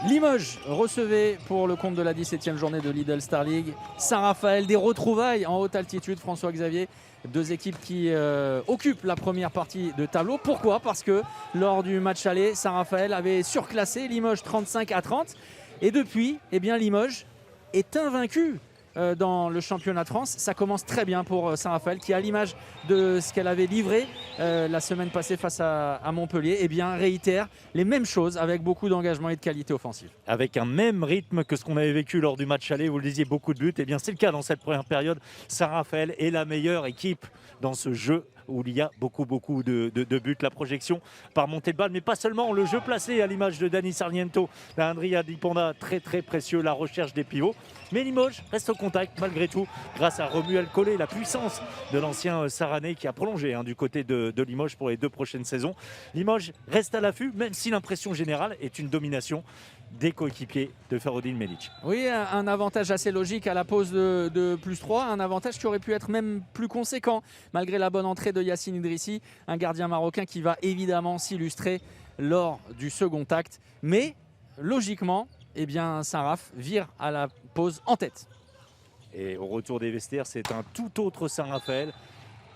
Limoges recevait pour le compte de la 17e journée de Lidl Star League Saint-Raphaël, des retrouvailles en haute altitude. François-Xavier, deux équipes qui occupent la première partie de tableau. Pourquoi? Parce que lors du match aller, Saint-Raphaël avait surclassé Limoges 35-30. Et depuis, eh bien, Limoges est invaincu dans le championnat de France. Ça commence très bien pour Saint-Raphaël qui, à l'image de ce qu'elle avait livré la semaine passée face à Montpellier, eh bien, réitère les mêmes choses avec beaucoup d'engagement et de qualité offensive. Avec un même rythme que ce qu'on avait vécu lors du match aller, vous le disiez, beaucoup de buts. Eh bien, c'est le cas dans cette première période. Saint-Raphaël est la meilleure équipe dans ce jeu où il y a beaucoup de buts. La projection par montée de balle, mais pas seulement. Le jeu placé à l'image de Dani Sarmiento, Andrea Di Ponda, très précieux. La recherche des pivots. Mais Limoges reste au contact malgré tout grâce à Romuald Collet, la puissance de l'ancien Saranais qui a prolongé du côté de Limoges pour les 2 prochaines saisons. Limoges reste à l'affût, même si l'impression générale est une domination des coéquipiers de Faroudine Melic. Oui, un avantage assez logique à la pause de +3, un avantage qui aurait pu être même plus conséquent malgré la bonne entrée de Yacine Idrissi, un gardien marocain qui va évidemment s'illustrer lors du second acte. Mais logiquement, eh bien, Saint-Raph vire à la pause en tête. Et au retour des vestiaires, c'est un tout autre Saint-Raphaël.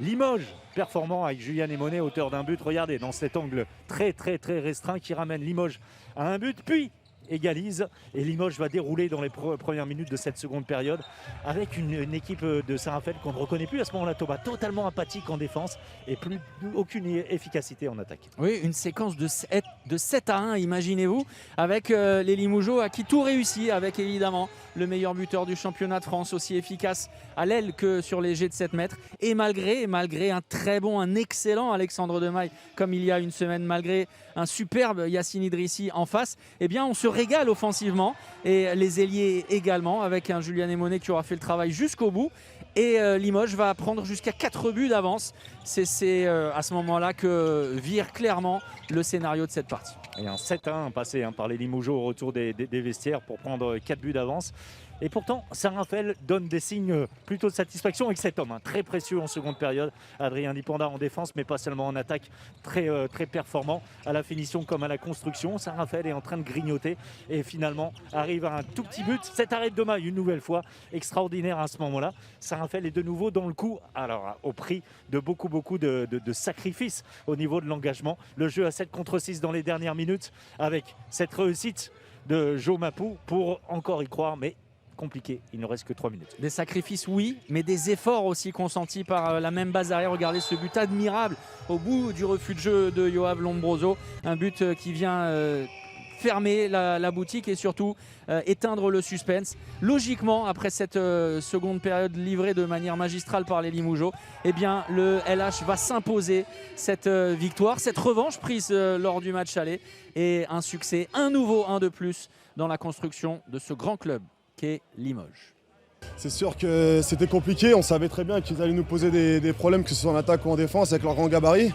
Limoges, performant avec Julien Emonet, auteur d'un but. Regardez, dans cet angle très restreint qui ramène Limoges à un but. Puis égalise et Limoges va dérouler dans les premières minutes de cette seconde période avec une équipe de Saint-Raphaël qu'on ne reconnaît plus à ce moment-là, Thomas, totalement apathique en défense et plus aucune efficacité en attaque. Oui, une séquence de 7-1, imaginez-vous, avec les Limougeaux à qui tout réussit, avec évidemment le meilleur buteur du championnat de France, aussi efficace à l'aile que sur les jets de 7 mètres. Et malgré un très bon, un excellent Alexandre Demaille, comme il y a une semaine, malgré un superbe Yacine Idrissi en face, eh bien on se régale offensivement. Et les ailiers également, avec un Julien Emonet qui aura fait le travail jusqu'au bout. Et Limoges va prendre jusqu'à 4 buts d'avance. C'est à ce moment-là que vire clairement le scénario de cette partie. Et un 7-1 passé par les Limougeaux au retour des vestiaires pour prendre 4 buts d'avance. Et pourtant, Saint-Raphaël donne des signes plutôt de satisfaction avec cet homme très précieux en seconde période. Adrien Di Ponda en défense, mais pas seulement en attaque, très performant à la finition comme à la construction. Saint-Raphaël est en train de grignoter et finalement arrive à un tout petit but. Cet arrêt de Demaille, une nouvelle fois, extraordinaire à ce moment-là. Saint-Raphaël est de nouveau dans le coup, alors au prix de beaucoup de sacrifices au niveau de l'engagement. Le jeu à 7 contre 6 dans les dernières minutes avec cette réussite de Jo Mapou pour encore y croire, mais compliqué, il ne reste que 3 minutes. Des sacrifices, oui, mais des efforts aussi consentis par la même base arrière. Regardez ce but admirable au bout du refus de jeu de Yoav Lombroso. Un but qui vient fermer la boutique et surtout éteindre le suspense. Logiquement, après cette seconde période livrée de manière magistrale par les Limougeaux, eh bien, le LH va s'imposer cette victoire, cette revanche prise lors du match aller et un succès, un nouveau 1 de plus dans la construction de ce grand club qu'est Limoges. C'est sûr que c'était compliqué, on savait très bien qu'ils allaient nous poser des problèmes, que ce soit en attaque ou en défense, avec leur grand gabarit.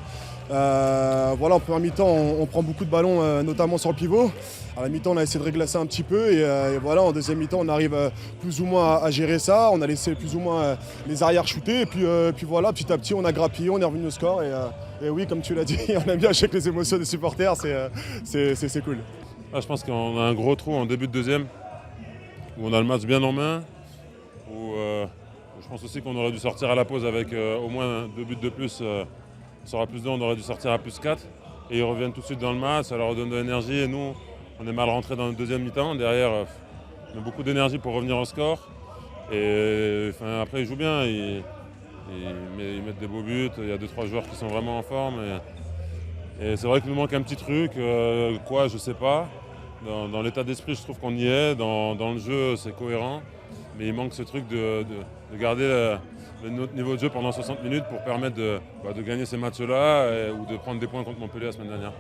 Voilà, en première mi-temps, on prend beaucoup de ballons, notamment sur le pivot. À la mi-temps, on a essayé de régler ça un petit peu et voilà, en deuxième mi-temps, on arrive plus ou moins à gérer ça. On a laissé plus ou moins les arrières shooter et puis voilà, petit à petit, on a grappillé, on est revenu au score et oui, comme tu l'as dit, on aime bien checker les émotions des supporters, c'est cool. Là, je pense qu'on a un gros trou en début de deuxième, où on a le match bien en main, où je pense aussi qu'on aurait dû sortir à la pause avec au moins 2 buts de plus. Ça aura plus de, on aurait dû sortir à +4. Et ils reviennent tout de suite dans le match, ça leur redonne de l'énergie. Et nous, on est mal rentrés dans le deuxième mi-temps. Derrière, on a beaucoup d'énergie pour revenir au score. Et après, ils jouent bien, ils mettent des beaux buts. Il y a 2-3 joueurs qui sont vraiment en forme. Et c'est vrai qu'il nous manque un petit truc, quoi, je sais pas. Dans l'état d'esprit, je trouve qu'on y est. Dans le jeu, c'est cohérent. Mais il manque ce truc de garder notre niveau de jeu pendant 60 minutes pour permettre de gagner ces matchs-là ou de prendre des points contre Montpellier la semaine dernière.